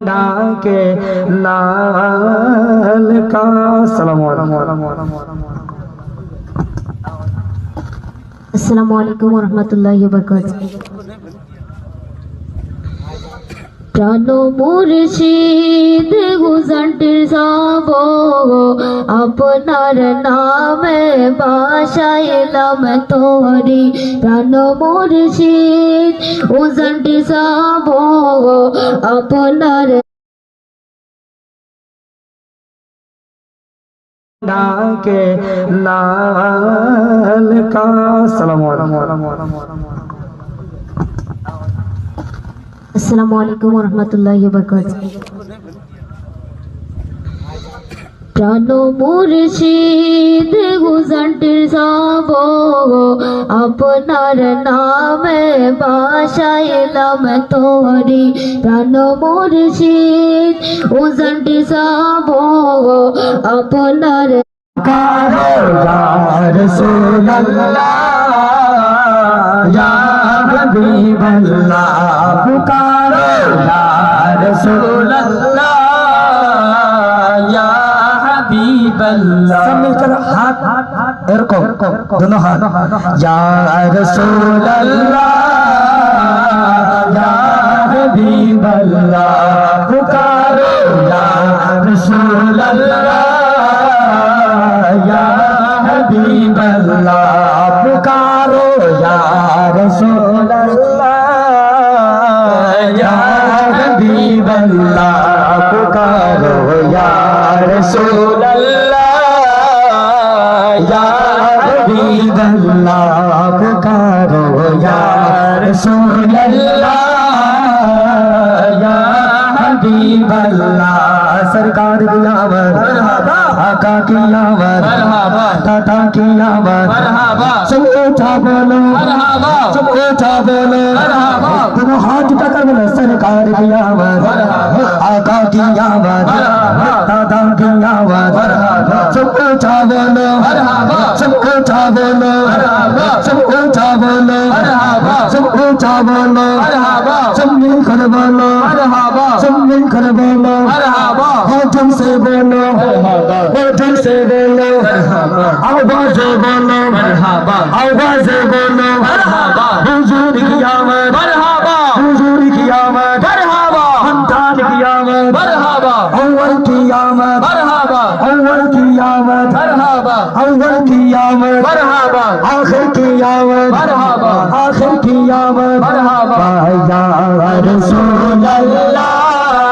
डाके लाल का अस्सलामु अलैकुम वरहमतुल्लाहि वबरकातुहू। প্রাণ মুর্শিদ গুজান্টির সব আপনার নামে বাসাইলাম তোরি। প্রাণ মুর্শিদ গুজান্টির সব আপনার डाके लाल का अस्सलामु अलैकुम वरहमतुल्लाहि वबरकातुहू। প্রাণ মুর্শিদ গুজান্টির সব আপনার নামে বাসাইলাম তোরি। প্রাণ মুর্শিদ গুজান্টির সব আপনার पुकारो या रसूल अल्लाह या हबीब अल्लाह। पुकारो या रसूल अल्लाह या हबीब अल्लाह। सब मिलकर हाथ इरको दोनों हाथ या रसूल अल्लाह या हबीब अल्लाह। पुकारो या रसूल अल्लाह या हबीब अल्लाह। पुकारो या रसूल अल्लाह या हबीब अल्लाह। पुकारो या रसूल अल्लाह या हबीब अल्लाह। पुकारो या रसूल अल्लाह या हबीब अल्लाह। सरकार की आमद आका की आमद दादा की आमद सब उठा बोलो सब उठा बोलो दोनों हाथ उठाकर बोलो सरकार की आमद आका की आमद दादा की आमद सब उठा बोलो सब उठा बोलो सब उठा बोलो सब उठा बोलो सब मिलकर बोलो सब मिलकर बोलो होठों से बोलो होठों से बोलो आवाज़ से बोलो आवाज़ से बोलो हुजूर की आमद हुजूर की आमद संतान की आमद अव्वल की आमद अव्वल की आमद अव्वल की आमद आखिर की आमद आखिर की आमद या रसूल अल्लाह